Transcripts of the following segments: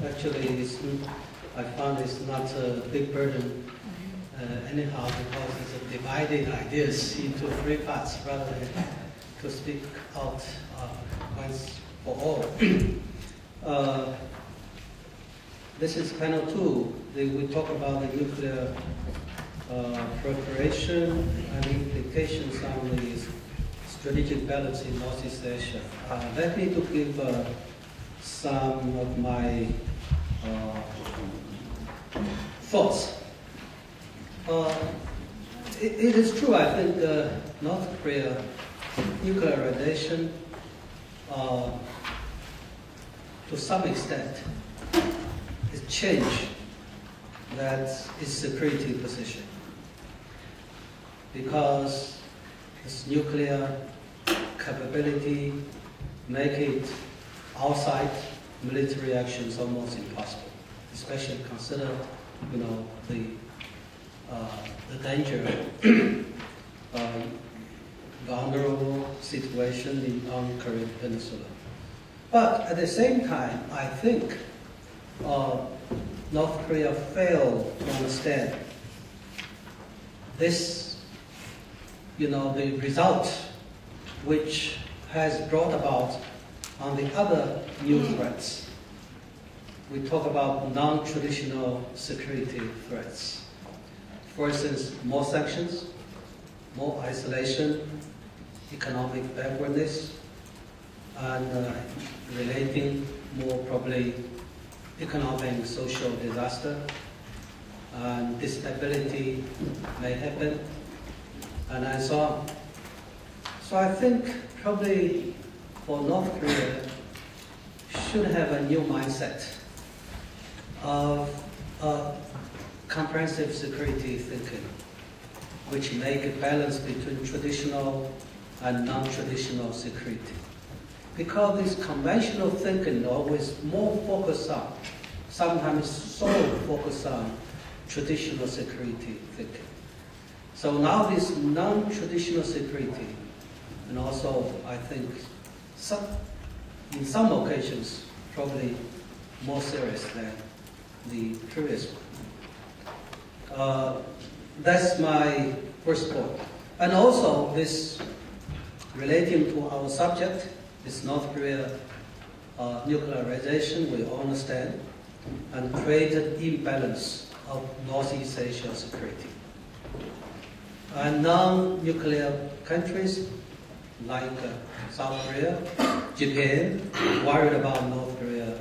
Actually, I found it's not a big burden anyhow, because it's divided ideas into three parts rather than to speak out once for all. This is panel 2. We talk about the nuclear preparation and implications on the strategic balance in Northeast Asia. Let me to give some of my thoughts. It is true, I think, North Korea nuclearization, to some extent, is change that its security position, because its nuclear capability make it outside military actions almost impossible, especially consider, the danger, vulnerable situation on Korean Peninsula. But at the same time, I think North Korea failed to understand this, the result which has brought about on the other new threats. We talk about non-traditional security threats. For instance, more sanctions, more isolation, economic backwardness, and relating more probably economic and social disaster, and instability may happen, and so on. So I think probably for North Korea should have a new mindset of comprehensive security thinking, which make a balance between traditional and non-traditional security. Because this conventional thinking always more focused on, sometimes so focused on traditional security thinking. So now this non-traditional security, and also I think in some occasions probably more serious than the previous one. That's my first point. And also this relating to our subject, this North Korea nuclearization, we all understand, and created imbalance of Northeast Asia security. And non-nuclear countries like South Korea, Japan, worried about North Korea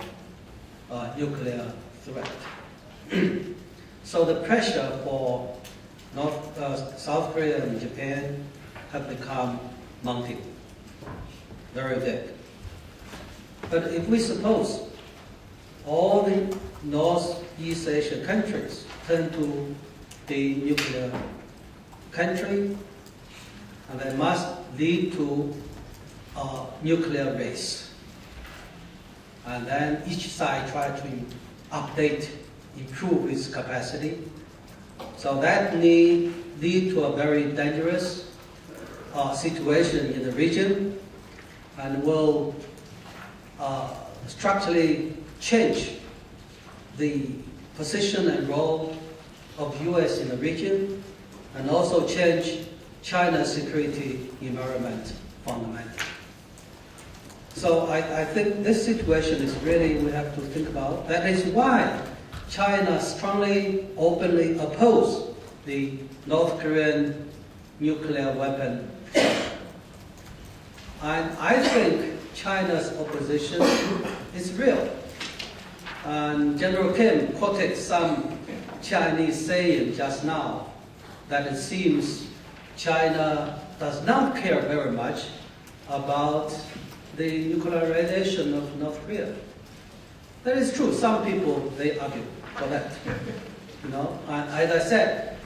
nuclear threat. So the pressure for South Korea and Japan have become mounting, very big. But if we suppose all the Northeast Asia countries turn to the nuclear country, and that must lead to a nuclear race. And then each side try to update, improve its capacity. So that lead to a very dangerous situation in the region, and will structurally change the position and role of U.S. in the region, and also change China's security environment fundamentally. So I think this situation is really we have to think about. That is why China strongly, openly opposed the North Korean nuclear weapon. And I think China's opposition is real. And General Kim quoted some Chinese saying just now that it seems China does not care very much about the nuclearization of North Korea. That is true. Some people, they argue for that. And as I said,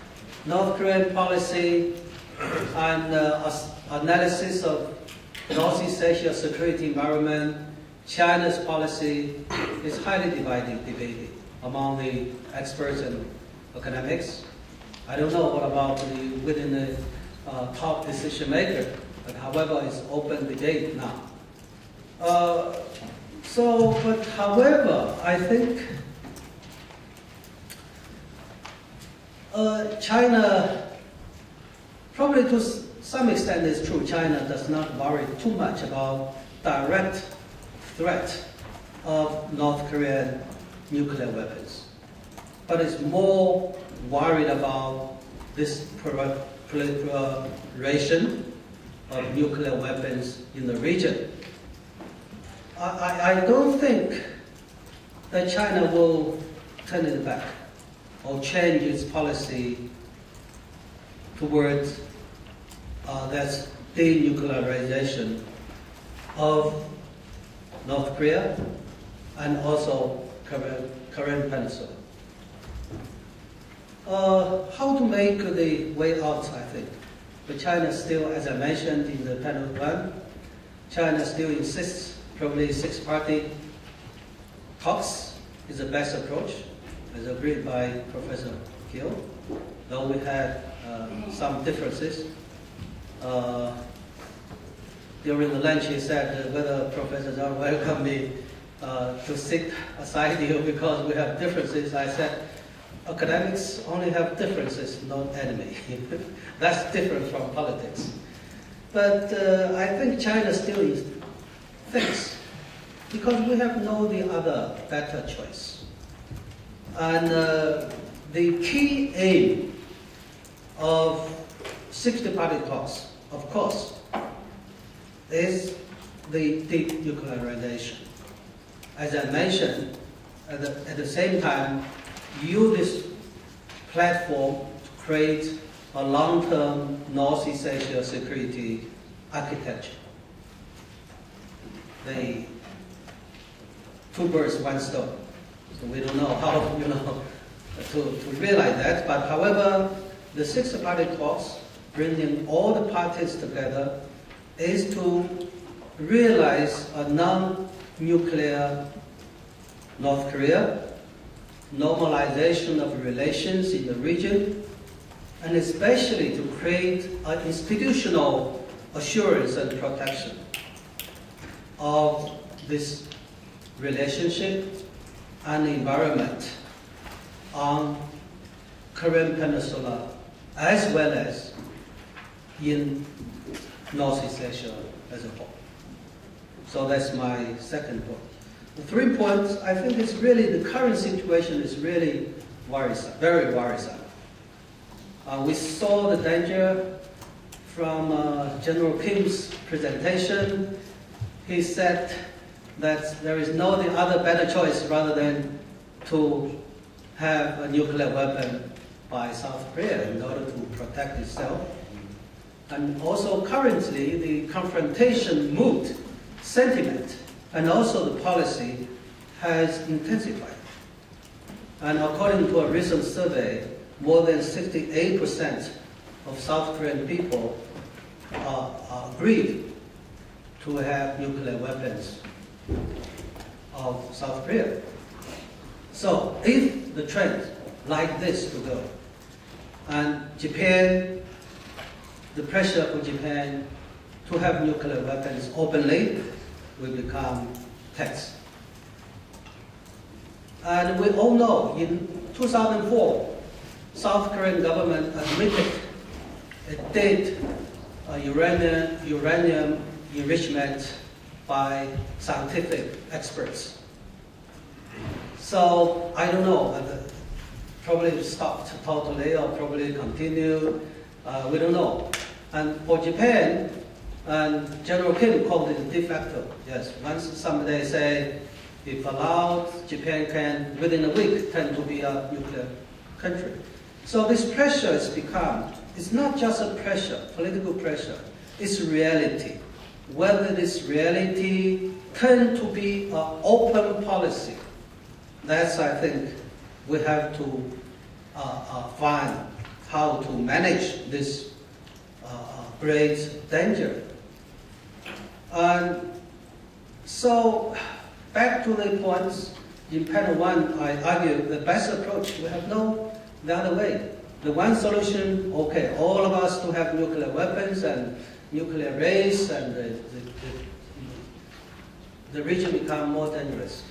North Korean policy and analysis of Northeast Asia security environment, China's policy is highly debated among the experts and academics. I don't know what about within the top decision maker, but however, it's open debate now. So, but however, I think China, probably to some extent it's true, China does not worry too much about direct threat of North Korean nuclear weapons, but it's more worried about this proliferation of nuclear weapons in the region. I don't think that China will turn it back or change its policy towards that denuclearization of North Korea and also Korean Peninsula. How to make the way out, I think. But China still, as I mentioned in the panel one, China still insists probably six-party talks is the best approach, as agreed by Professor Gill, though we had some differences. During the lunch, he said whether Professor Zhang welcomed me to sit aside here because we have differences. I said, academics only have differences, not enemy. That's different from politics. But I think China still thinks, because we have no the other better choice. And the key aim of 60-party talks, of course, is the denuclearization. As I mentioned, at the same time, use this platform to create a long-term Northeast Asia security architecture. The two birds, one stone. So we don't know how, to realize that. But however, the 60-party talks, bringing all the parties together, is to realize a non-nuclear North Korea, normalization of relations in the region, and especially to create an institutional assurance and protection of this relationship and environment on Korean Peninsula as well as in Northeast Asia as a whole. So that's my second point. The 3 points, I think it's really, the current situation is really worrisome, very worrisome. We saw the danger from General Kim's presentation. He said that there is no other better choice rather than to have a nuclear weapon by South Korea in order to protect itself. And also currently the confrontation mood, sentiment, and also the policy has intensified. And according to a recent survey, more than 68% of South Korean people agreed to have nuclear weapons of South Korea. So if the trend like this to go, and Japan, the pressure for Japan to have nuclear weapons openly will become tense. And we all know in 2004, South Korean government admitted it did uranium enrichment by scientific experts. So I don't know whether probably stopped totally or probably continued. We don't know. And for Japan, and General Kim called it de facto. Yes, once somebody say, if allowed, Japan can, within a week, turn to be a nuclear country. So this pressure has become, it's not just a pressure, political pressure, it's reality. Whether this reality turn to be an open policy, that's, I think, we have to find how to manage this great danger. And so, back to the points, in panel one, I argued the best approach, we have no the other way. The one solution, okay, all of us to have nuclear weapons and nuclear race and the region become more dangerous.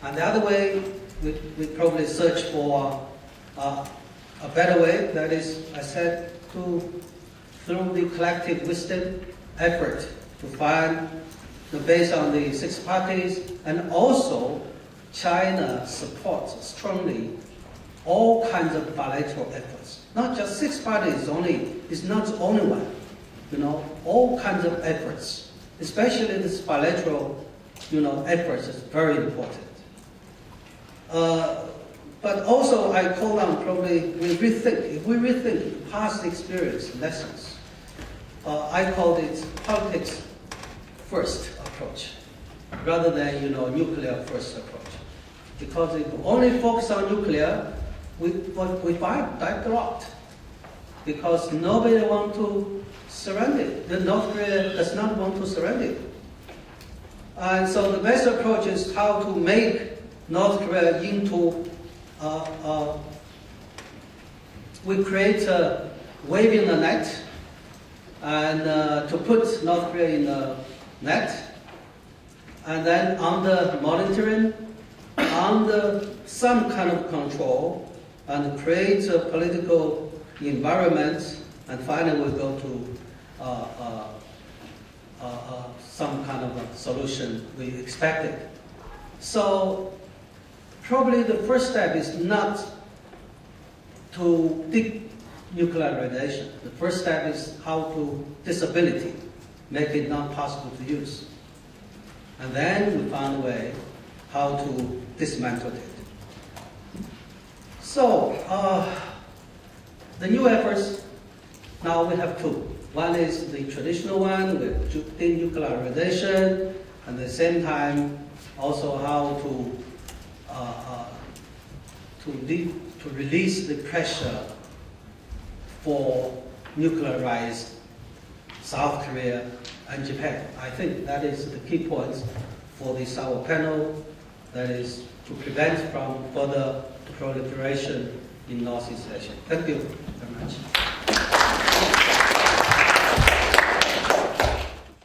And the other way, we probably search for a better way. That is, I said, through the collective wisdom effort to find, based on the 6 parties, and also China supports strongly all kinds of bilateral efforts. Not just 6 parties only, it's not the only one. All kinds of efforts, especially this bilateral, efforts is very important. But also I call on probably, if we rethink past experience lessons, I called it politics first approach, rather than, nuclear first approach. Because if we only focus on nuclear, we die a lot. Because nobody wants to surrender. The North Korea does not want to surrender. And so the best approach is how to make North Korea into, we create a wave in the net, and to put North Korea in the net, and then under monitoring, under some kind of control, and create a political environment, and finally we go to some kind of a solution we expected. So probably the first step is not to denuclearization. The first step is how to disability, make it not possible to use. And then we found a way how to dismantle it. So the new efforts, now we have 2. One is the traditional one with denuclearization, and at the same time also how to release the pressure for nuclearized South Korea and Japan. I think that is the key points for this our panel, that is to prevent from further proliferation in Northeast Asia. Thank you very much.